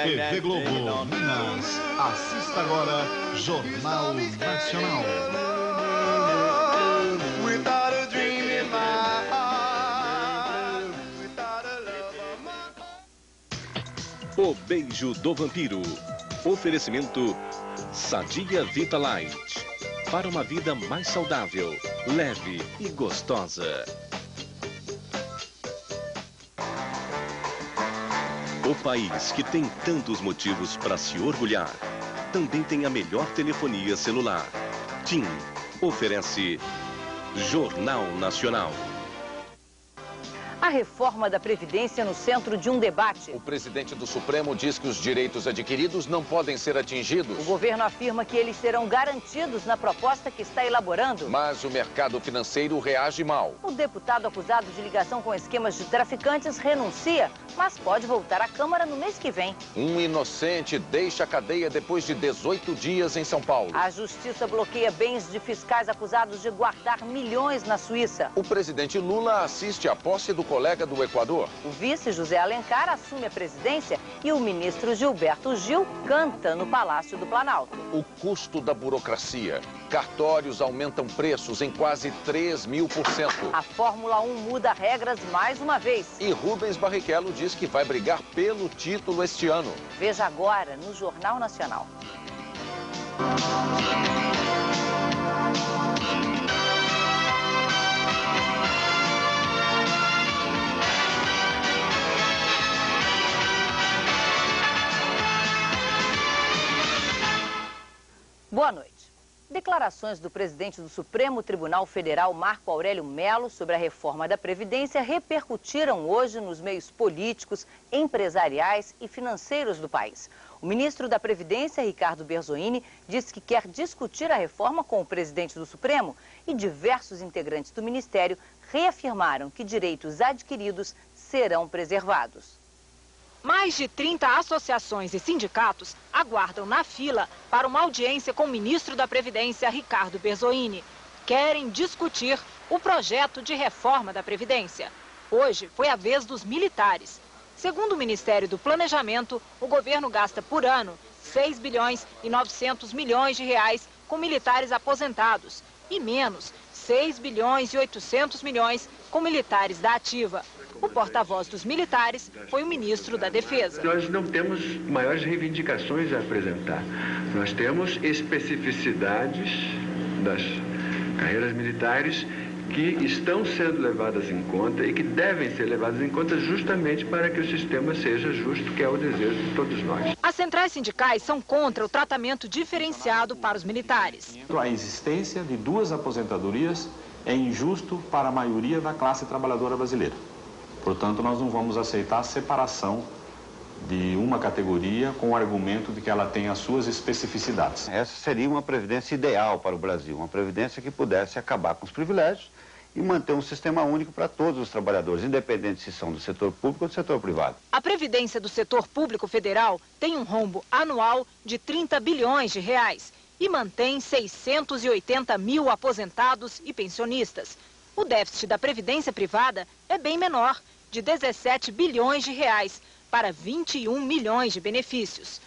TV Globo, Minas. Assista agora Jornal Nacional. O Beijo do Vampiro. Oferecimento Sadia Vita Light. Para uma vida mais saudável, leve e gostosa. O país que tem tantos motivos para se orgulhar, também tem a melhor telefonia celular. TIM oferece Jornal Nacional. A reforma da Previdência no centro de um debate. O presidente do Supremo diz que os direitos adquiridos não podem ser atingidos. O governo afirma que eles serão garantidos na proposta que está elaborando. Mas o mercado financeiro reage mal. O deputado acusado de ligação com esquemas de traficantes renuncia, mas pode voltar à Câmara no mês que vem. Um inocente deixa a cadeia depois de 18 dias em São Paulo. A justiça bloqueia bens de fiscais acusados de guardar milhões na Suíça. O presidente Lula assiste à posse do colega do Equador. O vice José Alencar assume a presidência e o ministro Gilberto Gil canta no Palácio do Planalto. O custo da burocracia. Cartórios aumentam preços em quase 3.000%. A Fórmula 1 muda regras mais uma vez. E Rubens Barrichello diz que vai brigar pelo título este ano. Veja agora no Jornal Nacional. Boa noite. Declarações do presidente do Supremo Tribunal Federal, Marco Aurélio Mello, sobre a reforma da Previdência repercutiram hoje nos meios políticos, empresariais e financeiros do país. O ministro da Previdência, Ricardo Berzoini, disse que quer discutir a reforma com o presidente do Supremo e diversos integrantes do ministério reafirmaram que direitos adquiridos serão preservados. Mais de 30 associações e sindicatos aguardam na fila para uma audiência com o ministro da Previdência, Ricardo Berzoini. Querem discutir o projeto de reforma da Previdência. Hoje foi a vez dos militares. Segundo o Ministério do Planejamento, o governo gasta por ano 6 bilhões e 900 milhões de reais com militares aposentados e menos 6 bilhões e 800 milhões com militares da ativa. O porta-voz dos militares foi o ministro da Defesa. Nós não temos maiores reivindicações a apresentar. Nós temos especificidades das carreiras militares que estão sendo levadas em conta e que devem ser levadas em conta justamente para que o sistema seja justo, que é o desejo de todos nós. As centrais sindicais são contra o tratamento diferenciado para os militares. A existência de duas aposentadorias é injusto para a maioria da classe trabalhadora brasileira. Portanto, nós não vamos aceitar a separação de uma categoria com o argumento de que ela tem as suas especificidades. Essa seria uma previdência ideal para o Brasil, uma previdência que pudesse acabar com os privilégios e manter um sistema único para todos os trabalhadores, independente se são do setor público ou do setor privado. A Previdência do setor público federal tem um rombo anual de 30 bilhões de reais e mantém 680 mil aposentados e pensionistas. O déficit da Previdência privada é bem menor, de 17 bilhões de reais para 21 milhões de benefícios.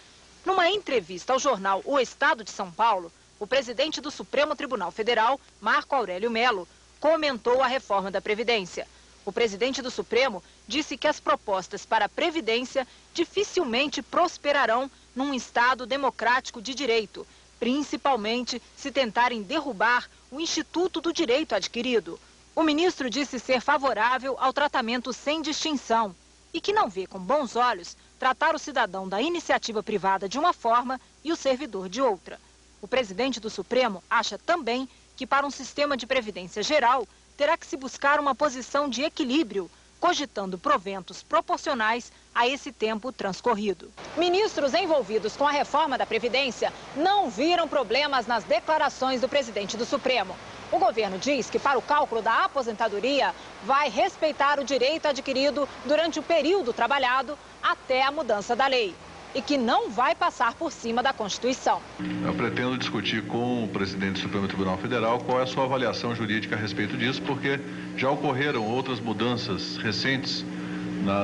Numa entrevista ao jornal O Estado de São Paulo, o presidente do Supremo Tribunal Federal, Marco Aurélio Mello, comentou a reforma da Previdência. O presidente do Supremo disse que as propostas para a Previdência dificilmente prosperarão num Estado democrático de direito, principalmente se tentarem derrubar o Instituto do Direito Adquirido. O ministro disse ser favorável ao tratamento sem distinção e que não vê com bons olhos tratar o cidadão da iniciativa privada de uma forma e o servidor de outra. O presidente do Supremo acha também que para um sistema de previdência geral terá que se buscar uma posição de equilíbrio, cogitando proventos proporcionais a esse tempo transcorrido. Ministros envolvidos com a reforma da Previdência não viram problemas nas declarações do presidente do Supremo. O governo diz que para o cálculo da aposentadoria vai respeitar o direito adquirido durante o período trabalhado até a mudança da lei e que não vai passar por cima da Constituição. Eu pretendo discutir com o presidente do Supremo Tribunal Federal qual é a sua avaliação jurídica a respeito disso, porque já ocorreram outras mudanças recentes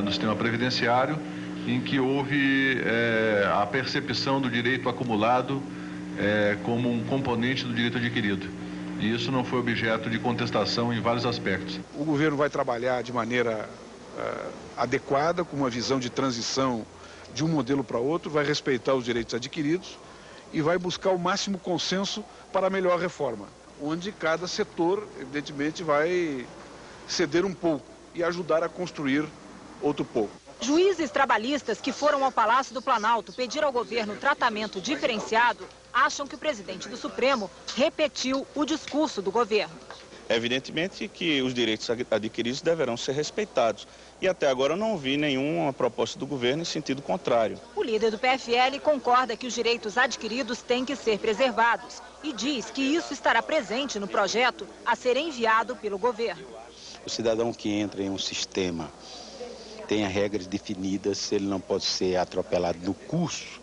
no sistema previdenciário, em que houve a percepção do direito acumulado como um componente do direito adquirido. E isso não foi objeto de contestação em vários aspectos. O governo vai trabalhar de maneira adequada, com uma visão de transição de um modelo para outro, vai respeitar os direitos adquiridos e vai buscar o máximo consenso para a melhor reforma, onde cada setor, evidentemente, vai ceder um pouco e ajudar a construir outro pouco. Juízes trabalhistas que foram ao Palácio do Planalto pedir ao governo tratamento diferenciado acham que o presidente do Supremo repetiu o discurso do governo. É evidentemente que os direitos adquiridos deverão ser respeitados. E até agora eu não vi nenhuma proposta do governo em sentido contrário. O líder do PFL concorda que os direitos adquiridos têm que ser preservados e diz que isso estará presente no projeto a ser enviado pelo governo. O cidadão que entra em um sistema tem as regras definidas, ele não pode ser atropelado no curso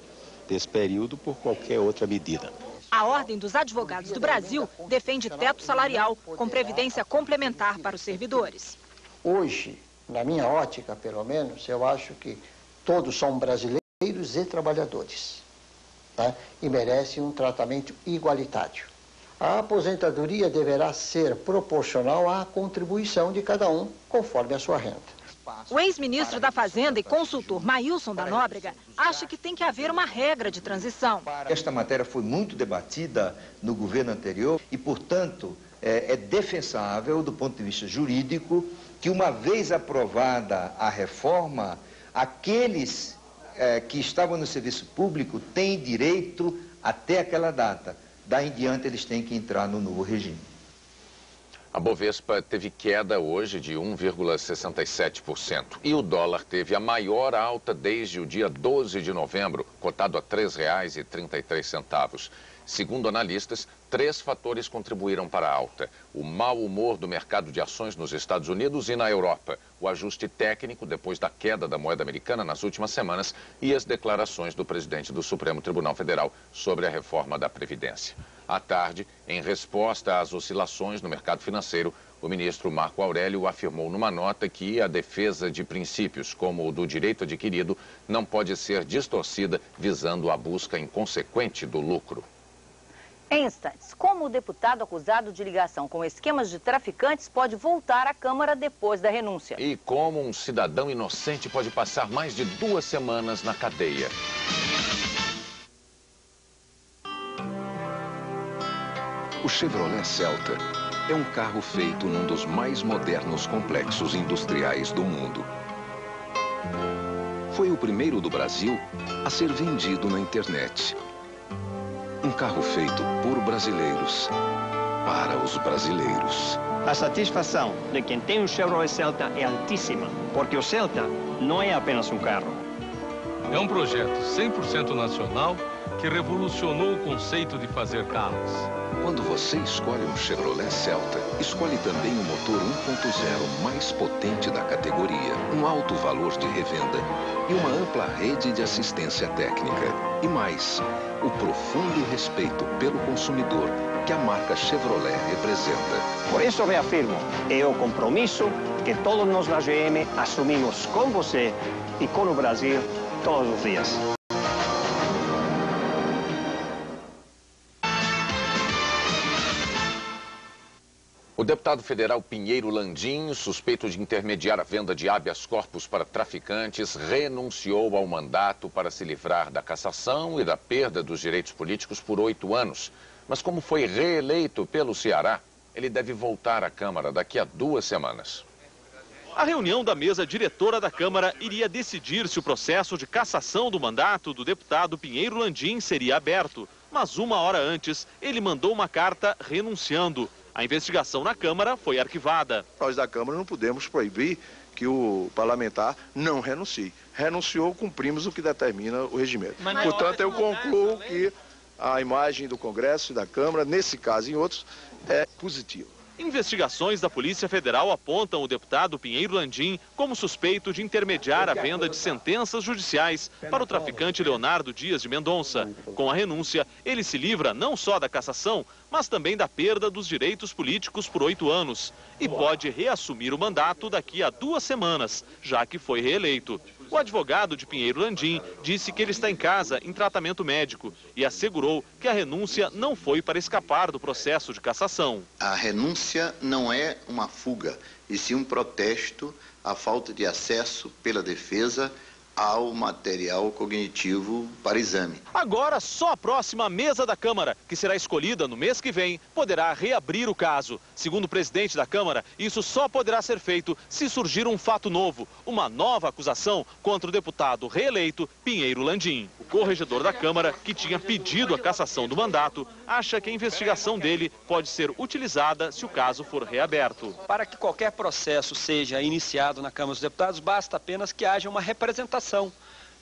desse período por qualquer outra medida. A Ordem dos Advogados do Brasil defende teto salarial com previdência complementar para os servidores. Hoje, na minha ótica, pelo menos, eu acho que todos são brasileiros e trabalhadores, tá? E merecem um tratamento igualitário. A aposentadoria deverá ser proporcional à contribuição de cada um, conforme a sua renda. O ex-ministro da Fazenda e consultor Maílson da Nóbrega acha que tem que haver uma regra de transição. Esta matéria foi muito debatida no governo anterior e, portanto, é defensável do ponto de vista jurídico que, uma vez aprovada a reforma, aqueles que estavam no serviço público têm direito até aquela data. Daí em diante eles têm que entrar no novo regime. A Bovespa teve queda hoje de 1,67% e o dólar teve a maior alta desde o dia 12 de novembro, cotado a R$ 3,33. Segundo analistas, 3 fatores contribuíram para a alta: o mau humor do mercado de ações nos Estados Unidos e na Europa, o ajuste técnico depois da queda da moeda americana nas últimas semanas e as declarações do presidente do Supremo Tribunal Federal sobre a reforma da Previdência. À tarde, em resposta às oscilações no mercado financeiro, o ministro Marco Aurélio afirmou numa nota que a defesa de princípios, como o do direito adquirido, não pode ser distorcida visando a busca inconsequente do lucro. Em instantes, como o deputado acusado de ligação com esquemas de traficantes pode voltar à Câmara depois da renúncia. E como um cidadão inocente pode passar mais de 2 semanas na cadeia. O Chevrolet Celta é um carro feito num dos mais modernos complexos industriais do mundo. Foi o primeiro do Brasil a ser vendido na internet. Um carro feito por brasileiros, para os brasileiros. A satisfação de quem tem um Chevrolet Celta é altíssima, porque o Celta não é apenas um carro. É um projeto 100% nacional que revolucionou o conceito de fazer carros. Quando você escolhe um Chevrolet Celta, escolhe também o motor 1.0 mais potente da categoria, um alto valor de revenda e uma ampla rede de assistência técnica. E mais, o profundo respeito pelo consumidor que a marca Chevrolet representa. Por isso reafirmo, é o compromisso que todos nós na GM assumimos com você e com o Brasil todos os dias. O deputado federal Pinheiro Landim, suspeito de intermediar a venda de habeas corpus para traficantes, renunciou ao mandato para se livrar da cassação e da perda dos direitos políticos por 8 anos. Mas como foi reeleito pelo Ceará, ele deve voltar à Câmara daqui a 2 semanas. A reunião da mesa diretora da Câmara iria decidir se o processo de cassação do mandato do deputado Pinheiro Landim seria aberto. Mas 1 hora antes, ele mandou uma carta renunciando. A investigação na Câmara foi arquivada. Nós da Câmara não podemos proibir que o parlamentar não renuncie. Renunciou, cumprimos o que determina o regimento. Portanto, eu concluo que a imagem do Congresso e da Câmara, nesse caso e em outros, é positiva. Investigações da Polícia Federal apontam o deputado Pinheiro Landim como suspeito de intermediar a venda de sentenças judiciais para o traficante Leonardo Dias de Mendonça. Com a renúncia, ele se livra não só da cassação, mas também da perda dos direitos políticos por 8 anos. E pode reassumir o mandato daqui a 2 semanas, já que foi reeleito. O advogado de Pinheiro Landim disse que ele está em casa em tratamento médico e assegurou que a renúncia não foi para escapar do processo de cassação. A renúncia não é uma fuga, e sim um protesto à falta de acesso pela defesa ao material cognitivo para exame. Agora, só a próxima mesa da Câmara, que será escolhida no mês que vem, poderá reabrir o caso. Segundo o presidente da Câmara, isso só poderá ser feito se surgir um fato novo, uma nova acusação contra o deputado reeleito Pinheiro Landim. O corregedor da Câmara, que tinha pedido a cassação do mandato, acha que a investigação dele pode ser utilizada se o caso for reaberto. Para que qualquer processo seja iniciado na Câmara dos Deputados, basta apenas que haja uma representação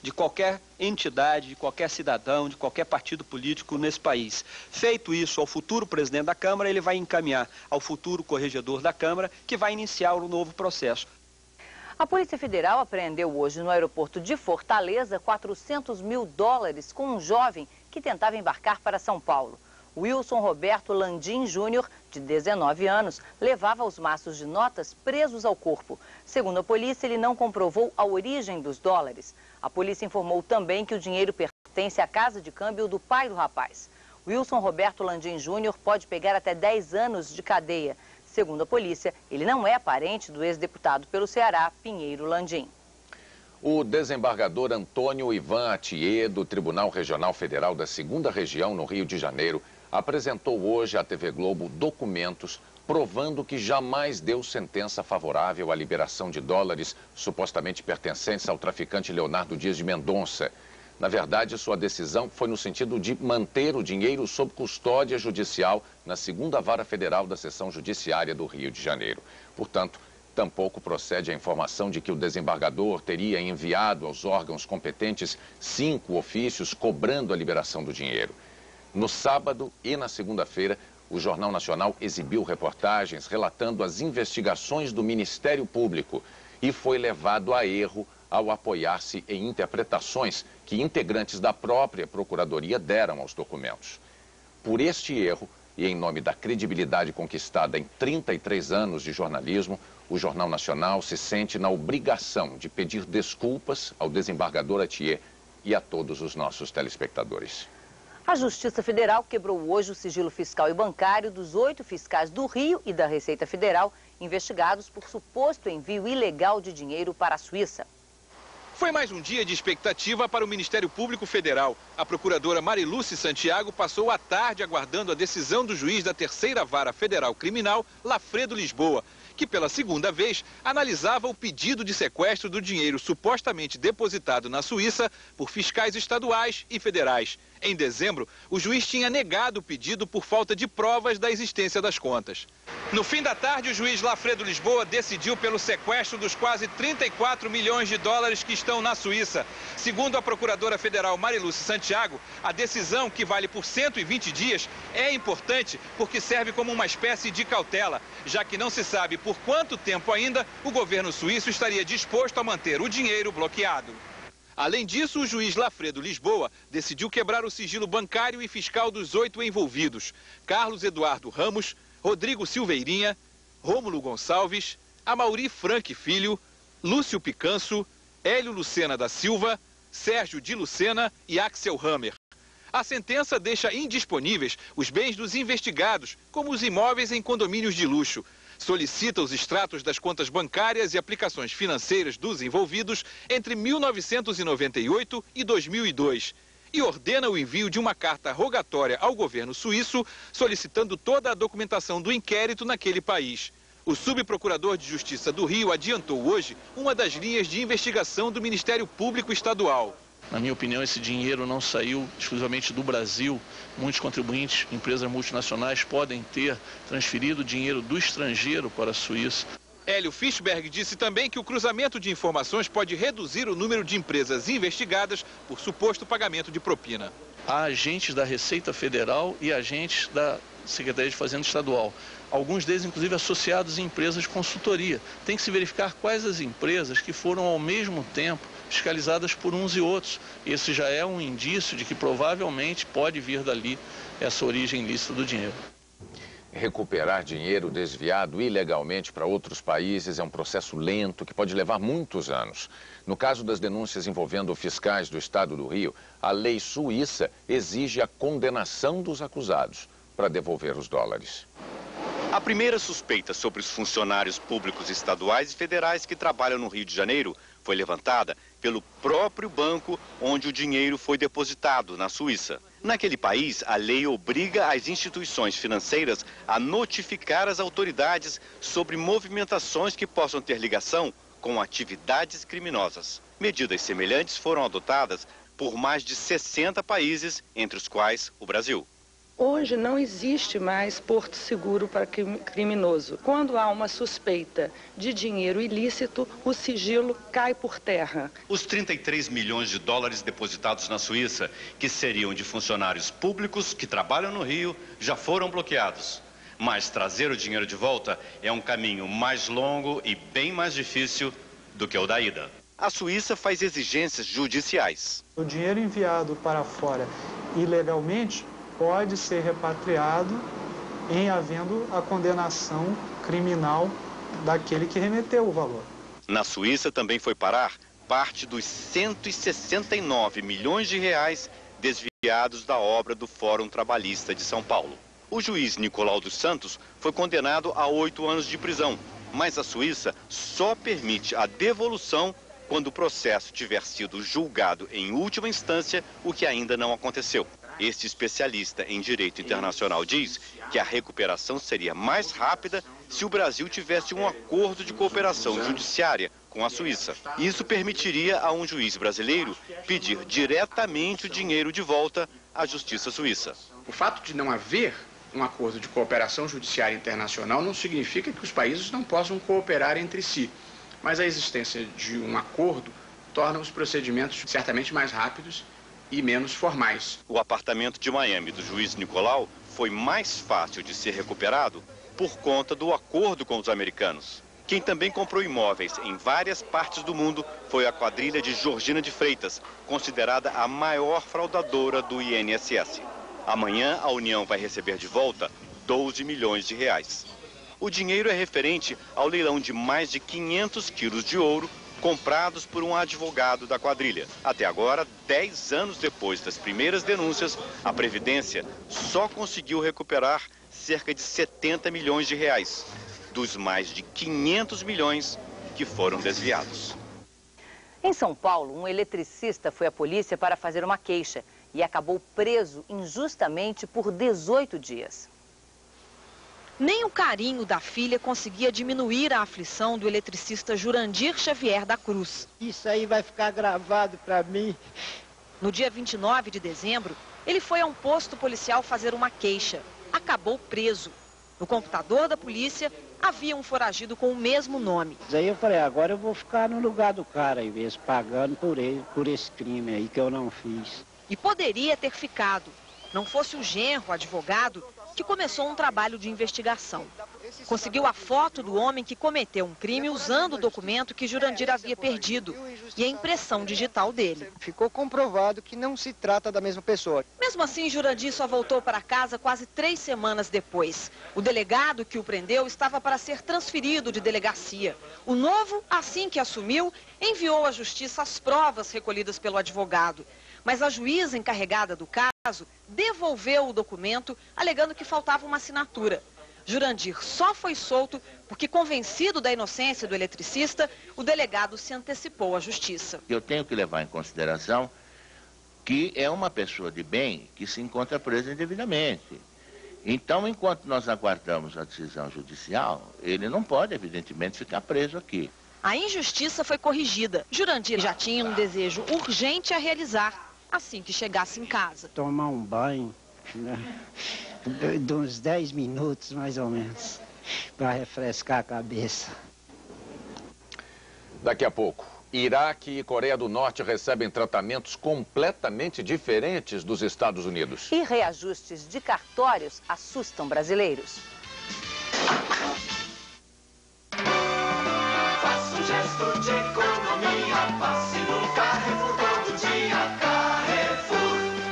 de qualquer entidade, de qualquer cidadão, de qualquer partido político nesse país. Feito isso ao futuro presidente da Câmara, ele vai encaminhar ao futuro corregedor da Câmara, que vai iniciar o novo processo. A Polícia Federal apreendeu hoje no aeroporto de Fortaleza $400 mil com um jovem que tentava embarcar para São Paulo. Wilson Roberto Landim Júnior, de 19 anos, levava os maços de notas presos ao corpo. Segundo a polícia, ele não comprovou a origem dos dólares. A polícia informou também que o dinheiro pertence à casa de câmbio do pai do rapaz. Wilson Roberto Landim Júnior pode pegar até 10 anos de cadeia. Segundo a polícia, ele não é parente do ex-deputado pelo Ceará, Pinheiro Landim. O desembargador Antônio Ivan Atier, do Tribunal Regional Federal da 2ª Região, no Rio de Janeiro, apresentou hoje à TV Globo documentos provando que jamais deu sentença favorável à liberação de dólares supostamente pertencentes ao traficante Leonardo Dias de Mendonça. Na verdade, sua decisão foi no sentido de manter o dinheiro sob custódia judicial na 2ª Vara Federal da Seção Judiciária do Rio de Janeiro. Portanto, tampouco procede a informação de que o desembargador teria enviado aos órgãos competentes 5 ofícios cobrando a liberação do dinheiro. No sábado e na segunda-feira, o Jornal Nacional exibiu reportagens relatando as investigações do Ministério Público e foi levado a erro ao apoiar-se em interpretações que integrantes da própria Procuradoria deram aos documentos. Por este erro, e em nome da credibilidade conquistada em 33 anos de jornalismo, o Jornal Nacional se sente na obrigação de pedir desculpas ao desembargador Atier e a todos os nossos telespectadores. A Justiça Federal quebrou hoje o sigilo fiscal e bancário dos 8 fiscais do Rio e da Receita Federal investigados por suposto envio ilegal de dinheiro para a Suíça. Foi mais um dia de expectativa para o Ministério Público Federal. A procuradora Mariluce Santiago passou a tarde aguardando a decisão do juiz da 3ª Vara Federal Criminal, Lafredo Lisboa, que pela 2ª vez analisava o pedido de sequestro do dinheiro supostamente depositado na Suíça por fiscais estaduais e federais. Em dezembro, o juiz tinha negado o pedido por falta de provas da existência das contas. No fim da tarde, o juiz Lafredo Lisboa decidiu pelo sequestro dos quase 34 milhões de dólares que estão na Suíça. Segundo a procuradora federal Mariluce Santiago, a decisão, que vale por 120 dias, é importante porque serve como uma espécie de cautela, já que não se sabe por quanto tempo ainda o governo suíço estaria disposto a manter o dinheiro bloqueado. Além disso, o juiz Lafredo Lisboa decidiu quebrar o sigilo bancário e fiscal dos 8 envolvidos: Carlos Eduardo Ramos, Rodrigo Silveirinha, Rômulo Gonçalves, Amaury Frank Filho, Lúcio Picanso, Hélio Lucena da Silva, Sérgio de Lucena e Axel Hammer. A sentença deixa indisponíveis os bens dos investigados, como os imóveis em condomínios de luxo. Solicita os extratos das contas bancárias e aplicações financeiras dos envolvidos entre 1998 e 2002 e ordena o envio de uma carta rogatória ao governo suíço solicitando toda a documentação do inquérito naquele país. O subprocurador de Justiça do Rio adiantou hoje uma das linhas de investigação do Ministério Público Estadual. Na minha opinião, esse dinheiro não saiu exclusivamente do Brasil. Muitos contribuintes, empresas multinacionais, podem ter transferido dinheiro do estrangeiro para a Suíça. Hélio Fischberg disse também que o cruzamento de informações pode reduzir o número de empresas investigadas por suposto pagamento de propina. Há agentes da Receita Federal e agentes da Secretaria de Fazenda Estadual. alguns deles inclusive associados em empresas de consultoria. Tem que se verificar quais as empresas que foram ao mesmo tempo fiscalizadas por uns e outros. Esse já é um indício de que provavelmente pode vir dali essa origem ilícita do dinheiro. Recuperar dinheiro desviado ilegalmente para outros países é um processo lento que pode levar muitos anos. No caso das denúncias envolvendo fiscais do estado do Rio, a lei suíça exige a condenação dos acusados para devolver os dólares. A primeira suspeita sobre os funcionários públicos estaduais e federais que trabalham no Rio de Janeiro foi levantada pelo próprio banco onde o dinheiro foi depositado, na Suíça. Naquele país, a lei obriga as instituições financeiras a notificar as autoridades sobre movimentações que possam ter ligação com atividades criminosas. Medidas semelhantes foram adotadas por mais de 60 países, entre os quais o Brasil. Hoje não existe mais porto seguro para criminoso. Quando há uma suspeita de dinheiro ilícito, o sigilo cai por terra. Os 33 milhões de dólares depositados na Suíça, que seriam de funcionários públicos que trabalham no Rio, já foram bloqueados. Mas trazer o dinheiro de volta é um caminho mais longo e bem mais difícil do que o da ida. A Suíça faz exigências judiciais. O dinheiro enviado para fora ilegalmente pode ser repatriado em havendo a condenação criminal daquele que remeteu o valor. Na Suíça também foi parar parte dos 169 milhões de reais desviados da obra do Fórum Trabalhista de São Paulo. O juiz Nicolau dos Santos foi condenado a 8 anos de prisão, mas a Suíça só permite a devolução quando o processo tiver sido julgado em última instância, o que ainda não aconteceu. Este especialista em direito internacional diz que a recuperação seria mais rápida se o Brasil tivesse um acordo de cooperação judiciária com a Suíça. Isso permitiria a um juiz brasileiro pedir diretamente o dinheiro de volta à justiça suíça. O fato de não haver um acordo de cooperação judiciária internacional não significa que os países não possam cooperar entre si, mas a existência de um acordo torna os procedimentos certamente mais rápidos e menos formais. O apartamento de Miami do juiz Nicolau foi mais fácil de ser recuperado por conta do acordo com os americanos. Quem também comprou imóveis em várias partes do mundo foi a quadrilha de Georgina de Freitas, considerada a maior fraudadora do INSS. Amanhã, a União vai receber de volta 12 milhões de reais. O dinheiro é referente ao leilão de mais de 500 quilos de ouro comprados por um advogado da quadrilha. Até agora, 10 anos depois das primeiras denúncias, a Previdência só conseguiu recuperar cerca de 70 milhões de reais, dos mais de 500 milhões que foram desviados. Em São Paulo, um eletricista foi à polícia para fazer uma queixa e acabou preso injustamente por 18 dias. Nem o carinho da filha conseguia diminuir a aflição do eletricista Jurandir Xavier da Cruz. Isso aí vai ficar gravado para mim. No dia 29 de dezembro, ele foi a um posto policial fazer uma queixa. Acabou preso. No computador da polícia, havia um foragido com o mesmo nome. Aí eu falei, agora eu vou ficar no lugar do cara, em vez pagando por esse crime aí que eu não fiz. E poderia ter ficado, não fosse o genro, advogado, que começou um trabalho de investigação. Conseguiu a foto do homem que cometeu um crime usando o documento que Jurandir havia perdido e a impressão digital dele. Ficou comprovado que não se trata da mesma pessoa. Mesmo assim, Jurandir só voltou para casa quase 3 semanas depois. O delegado que o prendeu estava para ser transferido de delegacia. O novo, assim que assumiu, enviou à justiça as provas recolhidas pelo advogado. Mas a juíza encarregada do caso devolveu o documento, alegando que faltava uma assinatura. Jurandir só foi solto porque, convencido da inocência do eletricista, o delegado se antecipou à justiça. Eu tenho que levar em consideração que é uma pessoa de bem que se encontra presa indevidamente. Então, enquanto nós aguardamos a decisão judicial, ele não pode, evidentemente, ficar preso aqui. A injustiça foi corrigida. Jurandir já tinha um desejo urgente a realizar assim que chegasse em casa. Tomar um banho, né? De uns 10 minutos, mais ou menos, para refrescar a cabeça. Daqui a pouco, Iraque e Coreia do Norte recebem tratamentos completamente diferentes dos Estados Unidos. E reajustes de cartórios assustam brasileiros. gosto de economia. Passe no Carrefour todo dia. Carrefour.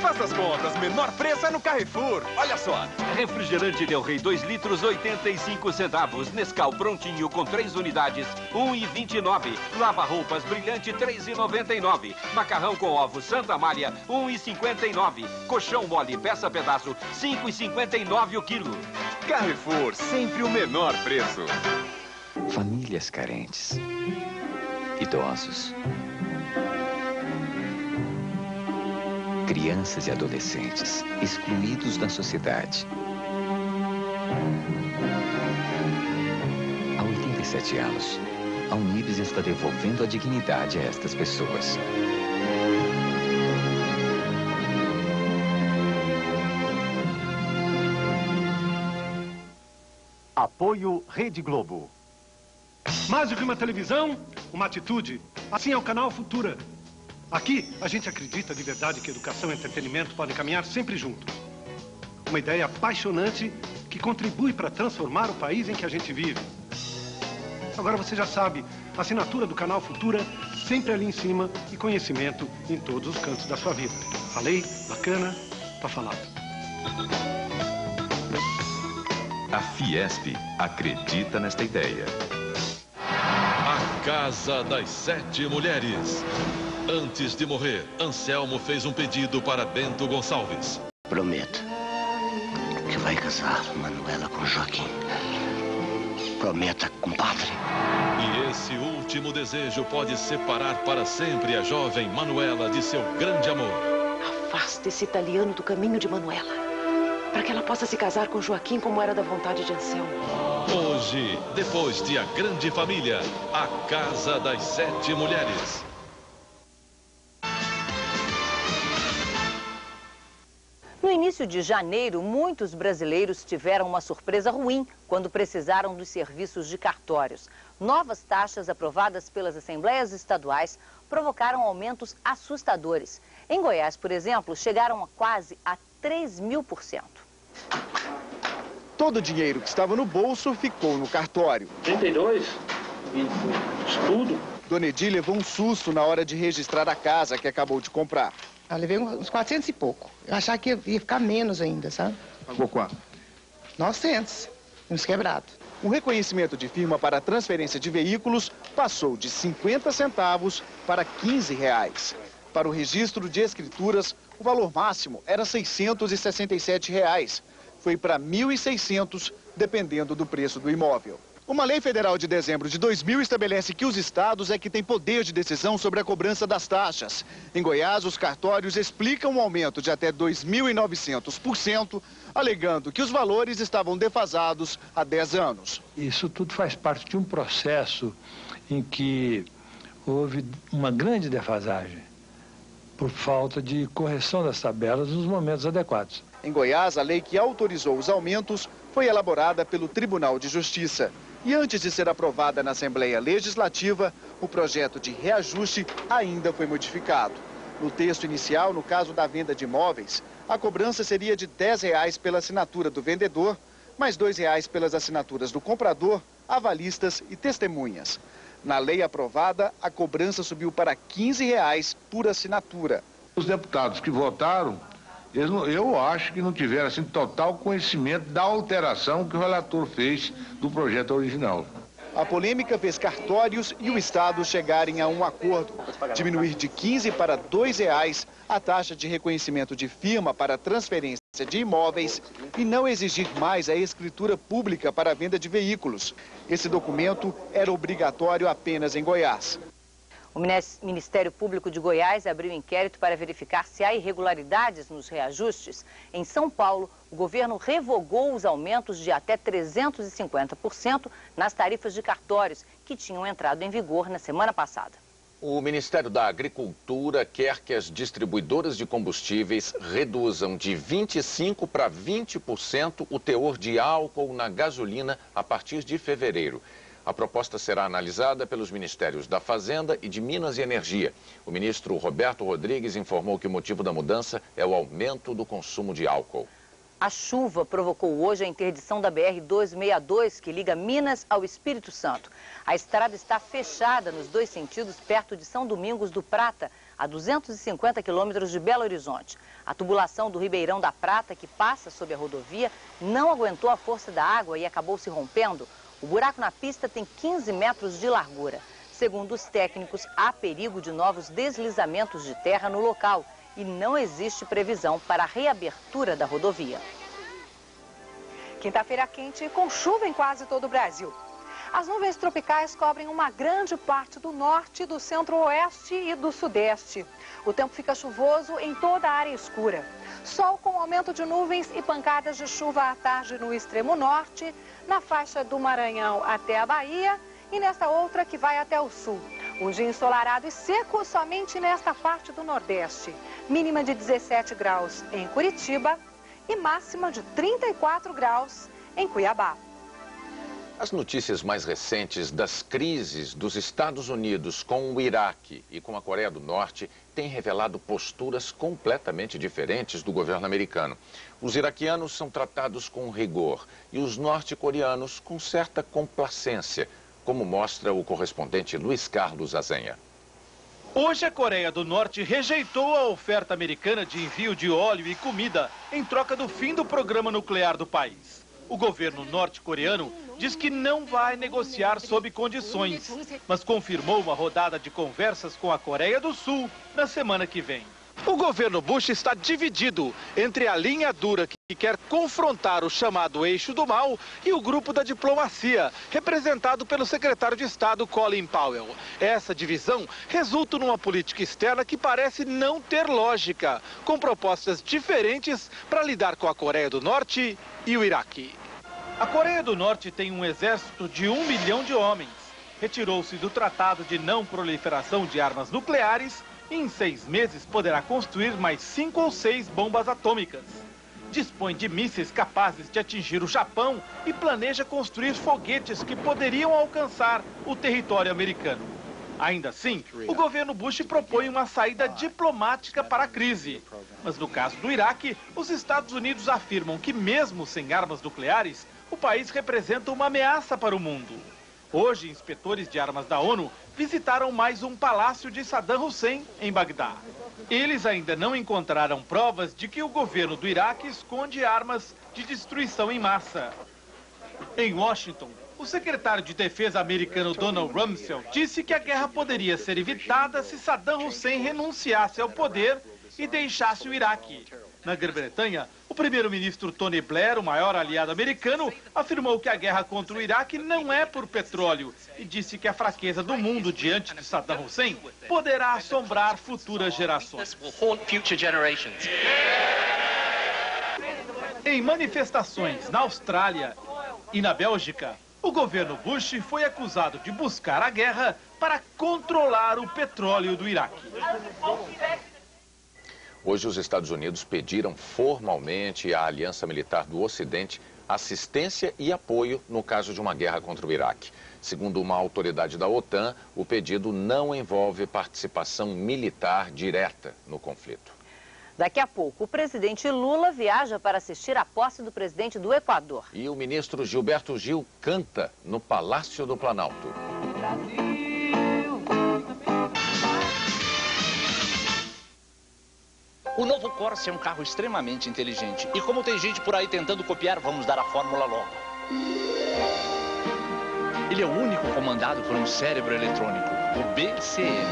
Faça as contas, menor preço é no Carrefour. Olha só. Refrigerante Del Rey 2 litros, 85 centavos. Nescau prontinho com 3 unidades, 1,29. Lava-roupas brilhante, 3,99. Macarrão com ovos Santa Amália, 1,59. Colchão mole, peça pedaço, 5,59 o quilo. Carrefour, sempre o menor preço. Famílias carentes. Idosos. Crianças e adolescentes excluídos da sociedade. Há 87 anos, a Unibis está devolvendo a dignidade a estas pessoas. Apoio Rede Globo. Mais do que uma televisão, uma atitude. Assim é o canal Futura. Aqui, a gente acredita de verdade que educação e entretenimento podem caminhar sempre juntos. Uma ideia apaixonante que contribui para transformar o país em que a gente vive. Agora você já sabe, assinatura do canal Futura, sempre ali em cima e conhecimento em todos os cantos da sua vida. Falei? Bacana? Tá falado. A Fiesp acredita nesta ideia. A Casa das 7 Mulheres. Antes de morrer, Anselmo fez um pedido para Bento Gonçalves. Prometo que vai casar Manuela com Joaquim. Prometa, compadre. E esse último desejo pode separar para sempre a jovem Manuela de seu grande amor. Afaste esse italiano do caminho de Manuela, para que ela possa se casar com Joaquim como era da vontade de Anselmo. Hoje, depois de A Grande Família, A Casa das 7 Mulheres. No início de janeiro, muitos brasileiros tiveram uma surpresa ruim quando precisaram dos serviços de cartórios. Novas taxas aprovadas pelas assembleias estaduais provocaram aumentos assustadores. Em Goiás, por exemplo, chegaram a quase a 3.000%. Todo o dinheiro que estava no bolso ficou no cartório. 32? Tudo. Dona Edi levou um susto na hora de registrar a casa que acabou de comprar. Eu levei uns 400 e pouco. Eu achava que ia ficar menos ainda, sabe? Pagou quanto? 900, uns quebrados. O reconhecimento de firma para transferência de veículos passou de 50 centavos para 15 reais. Para o registro de escrituras, o valor máximo era R$ 667. Foi para R$ 1.600, dependendo do preço do imóvel. Uma lei federal de dezembro de 2000 estabelece que os estados é que têm poder de decisão sobre a cobrança das taxas. Em Goiás, os cartórios explicam um aumento de até 2.900%, alegando que os valores estavam defasados há 10 anos. Isso tudo faz parte de um processo em que houve uma grande defasagem por falta de correção das tabelas nos momentos adequados. Em Goiás, a lei que autorizou os aumentos foi elaborada pelo Tribunal de Justiça. E antes de ser aprovada na Assembleia Legislativa, o projeto de reajuste ainda foi modificado. No texto inicial, no caso da venda de imóveis, a cobrança seria de R$ 10 pela assinatura do vendedor, mais R$ 2 pelas assinaturas do comprador, avalistas e testemunhas. Na lei aprovada, a cobrança subiu para R$ 15 por assinatura. Os deputados que votaram, eu acho que não tiveram assim, total conhecimento da alteração que o relator fez do projeto original. A polêmica fez cartórios e o Estado chegarem a um acordo. Diminuir de R$ 15 para R$ 2 a taxa de reconhecimento de firma para transferência de imóveis e não exigir mais a escritura pública para a venda de veículos. Esse documento era obrigatório apenas em Goiás. O Ministério Público de Goiás abriu inquérito para verificar se há irregularidades nos reajustes. Em São Paulo, o governo revogou os aumentos de até 350% nas tarifas de cartórios, que tinham entrado em vigor na semana passada. O Ministério da Agricultura quer que as distribuidoras de combustíveis reduzam de 25% para 20% o teor de álcool na gasolina a partir de fevereiro. A proposta será analisada pelos Ministérios da Fazenda e de Minas e Energia. O ministro Roberto Rodrigues informou que o motivo da mudança é o aumento do consumo de álcool. A chuva provocou hoje a interdição da BR-262, que liga Minas ao Espírito Santo. A estrada está fechada nos dois sentidos, perto de São Domingos do Prata, a 250 quilômetros de Belo Horizonte. A tubulação do Ribeirão da Prata, que passa sob a rodovia, não aguentou a força da água e acabou se rompendo. O buraco na pista tem 15 metros de largura. Segundo os técnicos, há perigo de novos deslizamentos de terra no local e não existe previsão para a reabertura da rodovia. Quinta-feira quente com chuva em quase todo o Brasil. As nuvens tropicais cobrem uma grande parte do norte, do centro-oeste e do sudeste. O tempo fica chuvoso em toda a área escura. Sol com aumento de nuvens e pancadas de chuva à tarde no extremo norte, na faixa do Maranhão até a Bahia e nesta outra que vai até o sul. Um dia ensolarado e seco somente nesta parte do Nordeste. Mínima de 17 graus em Curitiba e máxima de 34 graus em Cuiabá. As notícias mais recentes das crises dos Estados Unidos com o Iraque e com a Coreia do Norte têm revelado posturas completamente diferentes do governo americano. Os iraquianos são tratados com rigor e os norte-coreanos com certa complacência, como mostra o correspondente Luiz Carlos Azenha. Hoje a Coreia do Norte rejeitou a oferta americana de envio de óleo e comida em troca do fim do programa nuclear do país. O governo norte-coreano diz que não vai negociar sob condições, mas confirmou uma rodada de conversas com a Coreia do Sul na semana que vem. O governo Bush está dividido entre a linha dura que quer confrontar o chamado eixo do mal e o grupo da diplomacia, representado pelo secretário de Estado Colin Powell. Essa divisão resulta numa política externa que parece não ter lógica, com propostas diferentes para lidar com a Coreia do Norte e o Iraque. A Coreia do Norte tem um exército de 1 milhão de homens. Retirou-se do Tratado de Não Proliferação de Armas Nucleares e em 6 meses poderá construir mais 5 ou 6 bombas atômicas. Dispõe de mísseis capazes de atingir o Japão e planeja construir foguetes que poderiam alcançar o território americano. Ainda assim, o governo Bush propõe uma saída diplomática para a crise. Mas no caso do Iraque, os Estados Unidos afirmam que mesmo sem armas nucleares, o país representa uma ameaça para o mundo. Hoje, inspetores de armas da ONU visitaram mais um palácio de Saddam Hussein, em Bagdá. Eles ainda não encontraram provas de que o governo do Iraque esconde armas de destruição em massa. Em Washington, o secretário de Defesa americano Donald Rumsfeld disse que a guerra poderia ser evitada se Saddam Hussein renunciasse ao poder e deixasse o Iraque. Na Grã-Bretanha, o primeiro-ministro Tony Blair, o maior aliado americano, afirmou que a guerra contra o Iraque não é por petróleo e disse que a fraqueza do mundo diante de Saddam Hussein poderá assombrar futuras gerações. Em manifestações na Austrália e na Bélgica, o governo Bush foi acusado de buscar a guerra para controlar o petróleo do Iraque. Hoje, os Estados Unidos pediram formalmente à Aliança Militar do Ocidente assistência e apoio no caso de uma guerra contra o Iraque. Segundo uma autoridade da OTAN, o pedido não envolve participação militar direta no conflito. Daqui a pouco, o presidente Lula viaja para assistir à posse do presidente do Equador. E o ministro Gilberto Gil canta no Palácio do Planalto. O novo Corsa é um carro extremamente inteligente. E como tem gente por aí tentando copiar, vamos dar a fórmula logo. Ele é o único comandado por um cérebro eletrônico, o BCM.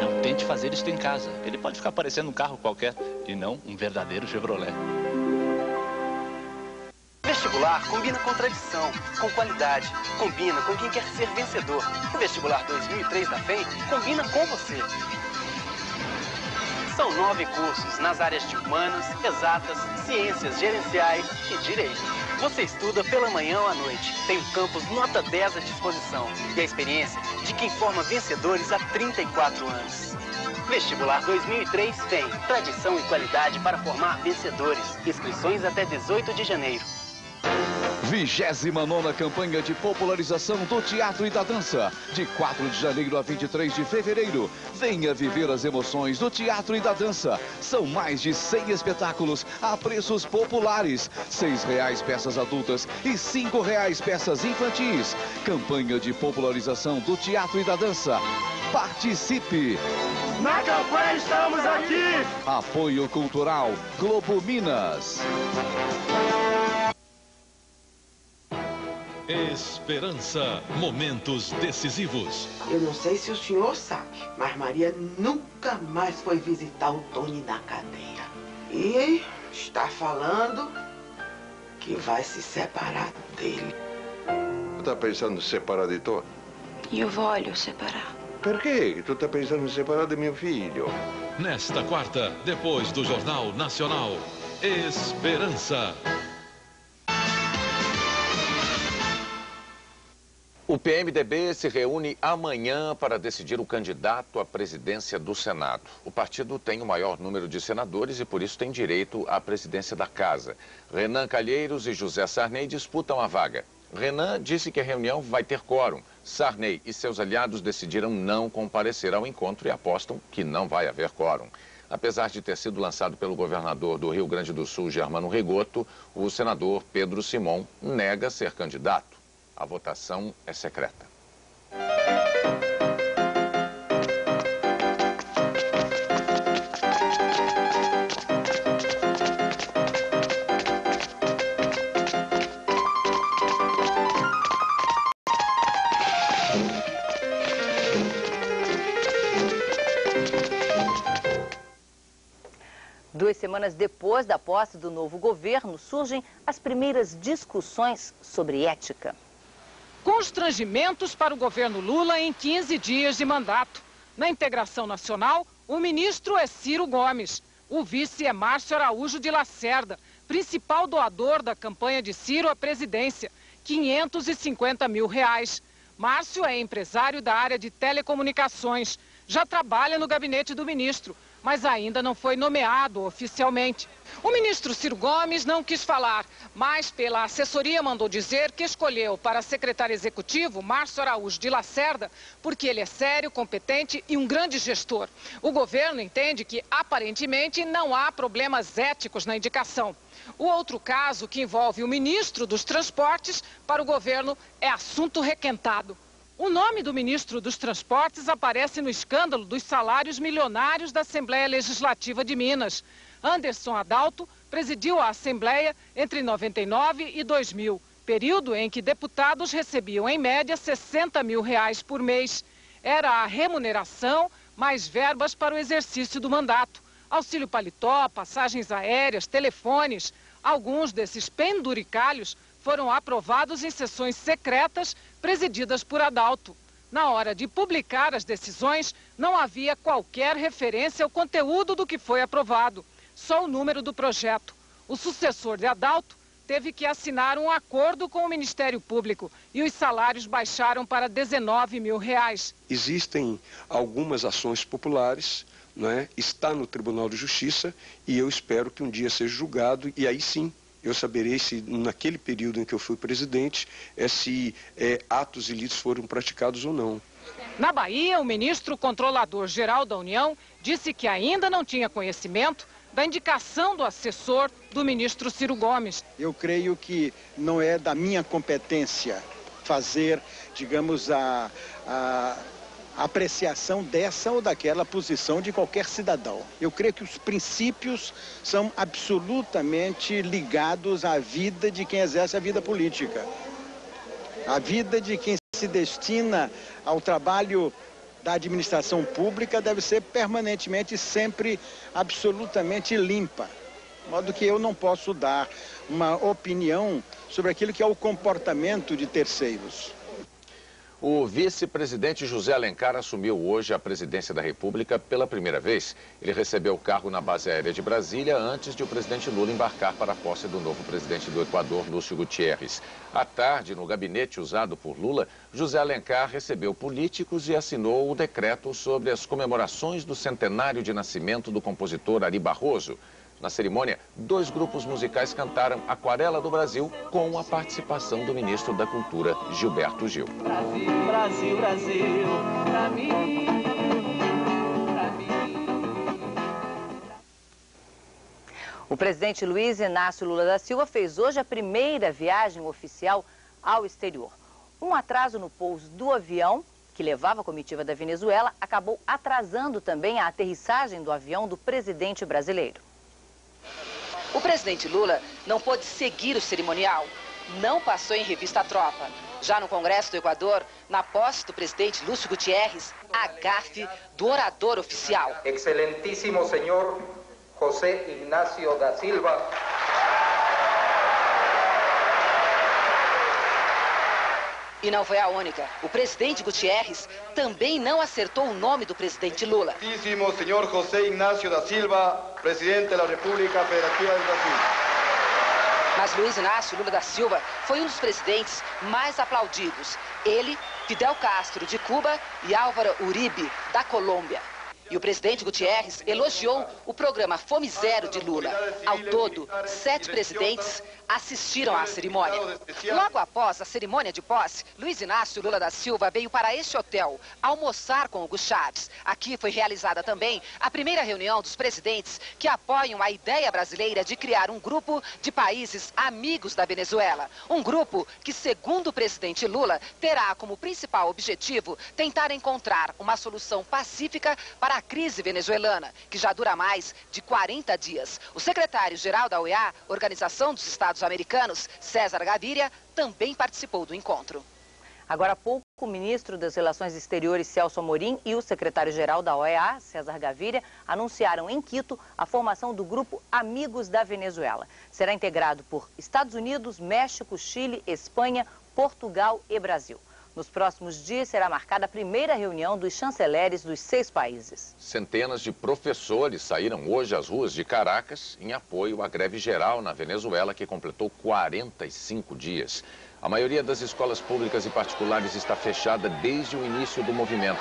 Não tente fazer isto em casa. Ele pode ficar parecendo um carro qualquer e não um verdadeiro Chevrolet. Vestibular combina com tradição, com qualidade, combina com quem quer ser vencedor. O Vestibular 2003 da FEM combina com você. São 9 cursos nas áreas de humanas, exatas, ciências gerenciais e direito. Você estuda pela manhã ou à noite, tem um campus nota 10 à disposição e a experiência de quem forma vencedores há 34 anos. Vestibular 2003 FEM, tradição e qualidade para formar vencedores. Inscrições até 18 de janeiro. 29ª campanha de popularização do teatro e da dança, de 4 de janeiro a 23 de fevereiro. Venha viver as emoções do teatro e da dança. São mais de 100 espetáculos a preços populares. R$ 6,00 peças adultas e R$ 5,00 peças infantis. Campanha de popularização do teatro e da dança. Participe! Na campanha estamos aqui! Apoio Cultural Globo Minas. Esperança, momentos decisivos. Eu não sei se o senhor sabe, mas Maria nunca mais foi visitar o Tony na cadeia. E está falando que vai se separar dele. Tu tá pensando em se separar de Tony? Io voglio separar. Perché? Tu tá pensando em separar de meu filho? Nesta quarta, depois do Jornal Nacional, Esperança. O PMDB se reúne amanhã para decidir o candidato à presidência do Senado. O partido tem o maior número de senadores e, por isso, tem direito à presidência da casa. Renan Calheiros e José Sarney disputam a vaga. Renan disse que a reunião vai ter quórum. Sarney e seus aliados decidiram não comparecer ao encontro e apostam que não vai haver quórum. Apesar de ter sido lançado pelo governador do Rio Grande do Sul, Germano Rigoto, o senador Pedro Simon nega ser candidato. A votação é secreta. Duas semanas depois da posse do novo governo, surgem as primeiras discussões sobre ética. Constrangimentos para o governo Lula em 15 dias de mandato. Na integração nacional, o ministro é Ciro Gomes. O vice é Márcio Araújo de Lacerda, principal doador da campanha de Ciro à presidência, R$550 mil. Márcio é empresário da área de telecomunicações. Já trabalha no gabinete do ministro, mas ainda não foi nomeado oficialmente. O ministro Ciro Gomes não quis falar, mas pela assessoria mandou dizer que escolheu para secretário executivo Márcio Araújo de Lacerda porque ele é sério, competente e um grande gestor. O governo entende que, aparentemente, não há problemas éticos na indicação. O outro caso, que envolve o ministro dos Transportes, para o governo é assunto requentado. O nome do ministro dos Transportes aparece no escândalo dos salários milionários da Assembleia Legislativa de Minas. Anderson Adalto presidiu a Assembleia entre 99 e 2000, período em que deputados recebiam, em média, R$60 mil por mês. Era a remuneração mais verbas para o exercício do mandato. Auxílio paletó, passagens aéreas, telefones. Alguns desses penduricalhos foram aprovados em sessões secretas presididas por Adalto. Na hora de publicar as decisões, não havia qualquer referência ao conteúdo do que foi aprovado, só o número do projeto. O sucessor de Adalto teve que assinar um acordo com o Ministério Público e os salários baixaram para R$19 mil. Existem algumas ações populares, está no Tribunal de Justiça e eu espero que um dia seja julgado e aí sim eu saberei se, naquele período em que eu fui presidente, se atos ilícitos foram praticados ou não. Na Bahia, o ministro controlador-geral da União disse que ainda não tinha conhecimento da indicação do assessor do ministro Ciro Gomes. Eu creio que não é da minha competência fazer, digamos, a apreciação dessa ou daquela posição de qualquer cidadão. Eu creio que os princípios são absolutamente ligados à vida de quem exerce a vida política. A vida de quem se destina ao trabalho da administração pública deve ser permanentemente, sempre, absolutamente limpa. De modo que eu não posso dar uma opinião sobre aquilo que é o comportamento de terceiros. O vice-presidente José Alencar assumiu hoje a presidência da República pela primeira vez. Ele recebeu o cargo na base aérea de Brasília antes de o presidente Lula embarcar para a posse do novo presidente do Equador, Lúcio Gutierrez. À tarde, no gabinete usado por Lula, José Alencar recebeu políticos e assinou o decreto sobre as comemorações do centenário de nascimento do compositor Ari Barroso. Na cerimônia, 2 grupos musicais cantaram Aquarela do Brasil com a participação do ministro da Cultura, Gilberto Gil. Brasil, Brasil, Brasil, pra mim, pra mim. O presidente Luiz Inácio Lula da Silva fez hoje a primeira viagem oficial ao exterior. Um atraso no pouso do avião que levava a comitiva da Venezuela acabou atrasando também a aterrissagem do avião do presidente brasileiro. O presidente Lula não pôde seguir o cerimonial, não passou em revista a tropa. Já no Congresso do Equador, na posse do presidente Lúcio Gutierrez, a gafe do orador oficial. Excelentíssimo senhor José Ignacio da Silva. E não foi a única. O presidente Gutierrez também não acertou o nome do presidente Lula. Excelentíssimo senhor José Ignacio da Silva, presidente da República Federativa do Brasil. Mas Luiz Inácio Lula da Silva foi um dos presidentes mais aplaudidos. Ele, Fidel Castro, de Cuba, e Álvaro Uribe, da Colômbia. E o presidente Gutierrez elogiou o programa Fome Zero de Lula. Ao todo, 7 presidentes assistiram à cerimônia. Logo após a cerimônia de posse, Luiz Inácio Lula da Silva veio para este hotel almoçar com Hugo Chávez. Aqui foi realizada também a primeira reunião dos presidentes que apoiam a ideia brasileira de criar um grupo de países amigos da Venezuela. Um grupo que, segundo o presidente Lula, terá como principal objetivo tentar encontrar uma solução pacífica para a crise venezuelana, que já dura mais de 40 dias. O secretário-geral da OEA, Organização dos Estados Americanos, César Gaviria, também participou do encontro. Agora há pouco, o ministro das Relações Exteriores, Celso Amorim, e o secretário-geral da OEA, César Gaviria, anunciaram em Quito a formação do grupo Amigos da Venezuela. Será integrado por Estados Unidos, México, Chile, Espanha, Portugal e Brasil. Nos próximos dias será marcada a primeira reunião dos chanceleres dos 6 países. Centenas de professores saíram hoje às ruas de Caracas em apoio à greve geral na Venezuela, que completou 45 dias. A maioria das escolas públicas e particulares está fechada desde o início do movimento.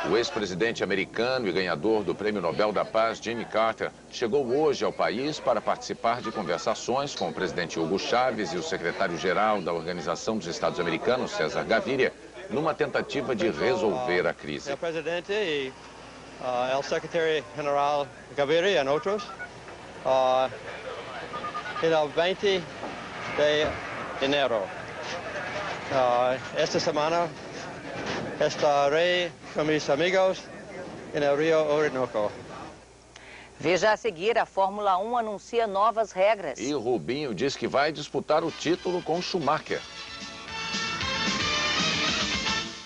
O ex-presidente americano e ganhador do Prêmio Nobel da Paz, Jimmy Carter, chegou hoje ao país para participar de conversações com o presidente Hugo Chávez e o secretário-geral da Organização dos Estados Americanos, César Gaviria, numa tentativa de resolver a crise. O presidente e o secretário-geral Gaviria e outros, no 20 de janeiro. Esta semana estarei com meus amigos no Rio Orinoco. Veja a seguir, a Fórmula 1 anuncia novas regras. E Rubinho diz que vai disputar o título com Schumacher.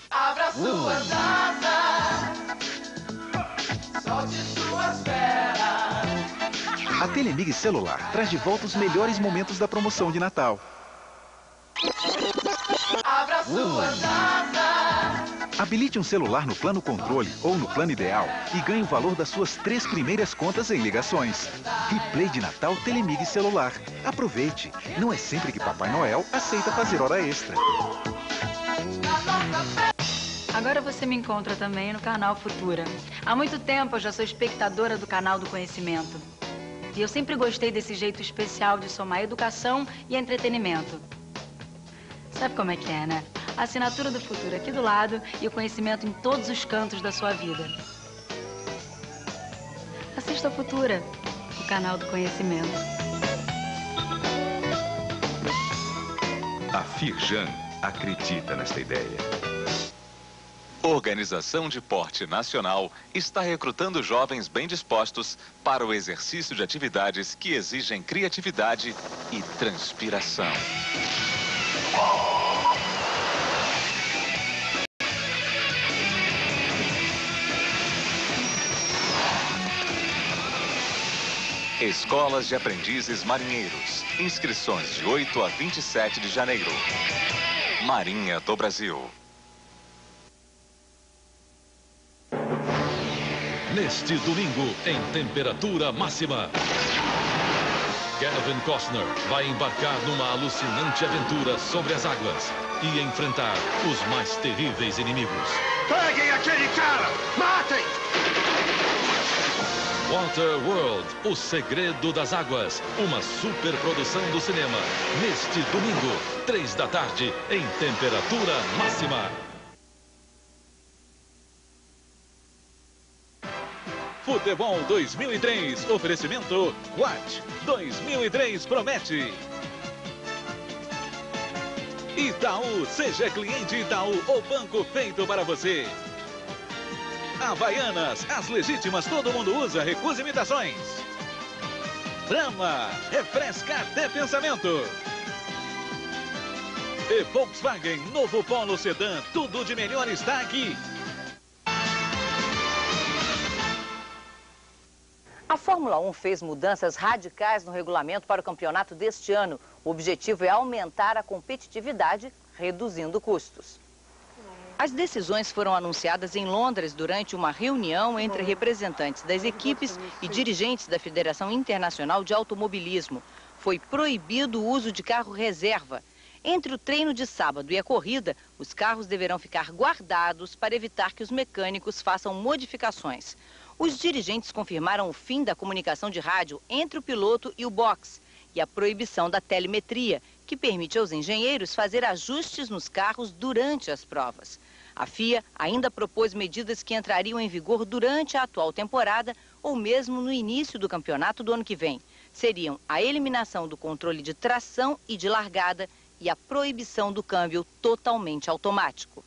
Abra suas asas, solte suas feras. A Telemig Celular traz de volta os melhores momentos da promoção de Natal. Abra suas asas. Habilite um celular no plano controle ou no plano ideal e ganhe o valor das suas 3 primeiras contas em ligações. Replay de Natal Telemig Celular. Aproveite. Não é sempre que Papai Noel aceita fazer hora extra. Agora você me encontra também no canal Futura. Há muito tempo eu já sou espectadora do canal do conhecimento. E eu sempre gostei desse jeito especial de somar educação e entretenimento. Sabe como é que é, né? A assinatura do Futuro aqui do lado e o conhecimento em todos os cantos da sua vida. Assista a Futura, o canal do conhecimento. A Firjan acredita nesta ideia. Organização de Porte Nacional está recrutando jovens bem dispostos para o exercício de atividades que exigem criatividade e transpiração. Escolas de Aprendizes Marinheiros. Inscrições de 8 a 27 de janeiro. Marinha do Brasil. Neste domingo, em temperatura máxima, Kevin Costner vai embarcar numa alucinante aventura sobre as águas e enfrentar os mais terríveis inimigos. Peguem aquele cara! Matem! Waterworld, O Segredo das Águas, uma superprodução do cinema. Neste domingo, 3 da tarde, em temperatura máxima. Futebol 2003, oferecimento Watch 2003 promete. Itaú, seja cliente Itaú, o banco feito para você. Havaianas, as legítimas todo mundo usa, recusa imitações. Brahma, refresca até pensamento. E Volkswagen, novo Polo Sedã, tudo de melhor está aqui. A Fórmula 1 fez mudanças radicais no regulamento para o campeonato deste ano. O objetivo é aumentar a competitividade, reduzindo custos. As decisões foram anunciadas em Londres durante uma reunião entre representantes das equipes e dirigentes da Federação Internacional de Automobilismo. Foi proibido o uso de carro reserva. Entre o treino de sábado e a corrida, os carros deverão ficar guardados para evitar que os mecânicos façam modificações. Os dirigentes confirmaram o fim da comunicação de rádio entre o piloto e o boxe e a proibição da telemetria, que permite aos engenheiros fazer ajustes nos carros durante as provas. A FIA ainda propôs medidas que entrariam em vigor durante a atual temporada ou mesmo no início do campeonato do ano que vem. Seriam a eliminação do controle de tração e de largada e a proibição do câmbio totalmente automático.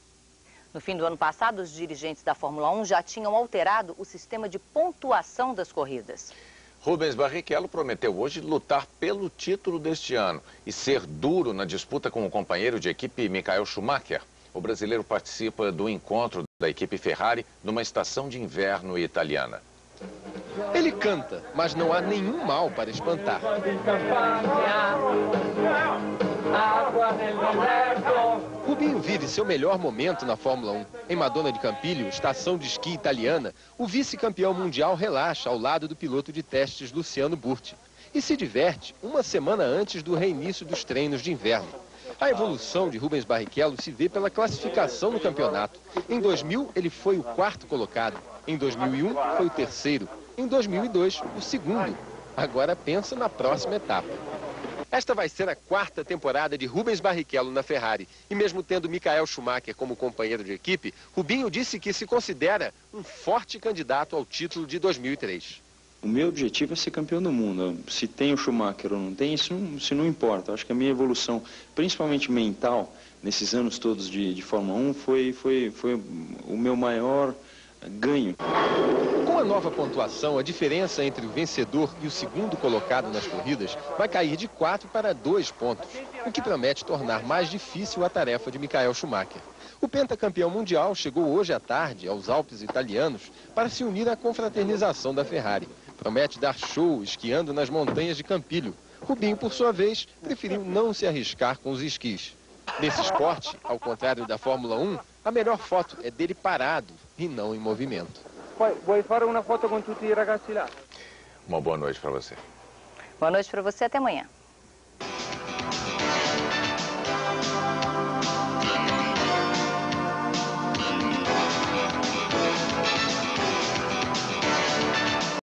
No fim do ano passado, os dirigentes da Fórmula 1 já tinham alterado o sistema de pontuação das corridas. Rubens Barrichello prometeu hoje lutar pelo título deste ano e ser duro na disputa com o companheiro de equipe Michael Schumacher. O brasileiro participa do encontro da equipe Ferrari numa estação de inverno italiana. Ele canta, mas não há nenhum mal para espantar. Rubinho vive seu melhor momento na Fórmula 1. Em Madonna de Campiglio, estação de esqui italiana, o vice-campeão mundial relaxa ao lado do piloto de testes Luciano Burti e se diverte uma semana antes do reinício dos treinos de inverno. A evolução de Rubens Barrichello se vê pela classificação no campeonato. Em 2000, ele foi o 4º colocado. Em 2001, foi o 3º. Em 2002, o 2º. Agora pensa na próxima etapa. Esta vai ser a 4ª temporada de Rubens Barrichello na Ferrari. E mesmo tendo Michael Schumacher como companheiro de equipe, Rubinho disse que se considera um forte candidato ao título de 2003. O meu objetivo é ser campeão do mundo. Se tem o Schumacher ou não tem, isso não importa. Eu acho que a minha evolução, principalmente mental, nesses anos todos de Fórmula 1, foi o meu maior ganho. Com a nova pontuação, a diferença entre o vencedor e o 2º colocado nas corridas vai cair de 4 para 2 pontos, o que promete tornar mais difícil a tarefa de Michael Schumacher. O pentacampeão mundial chegou hoje à tarde aos Alpes italianos para se unir à confraternização da Ferrari. Promete dar show esquiando nas montanhas de Campiglio. Rubinho, por sua vez, preferiu não se arriscar com os esquis. Nesse esporte, ao contrário da Fórmula 1, a melhor foto é dele parado e não em movimento. Vuoi fare uma foto com tutti i ragazzi lá? Uma boa noite para você. Boa noite para você, até amanhã.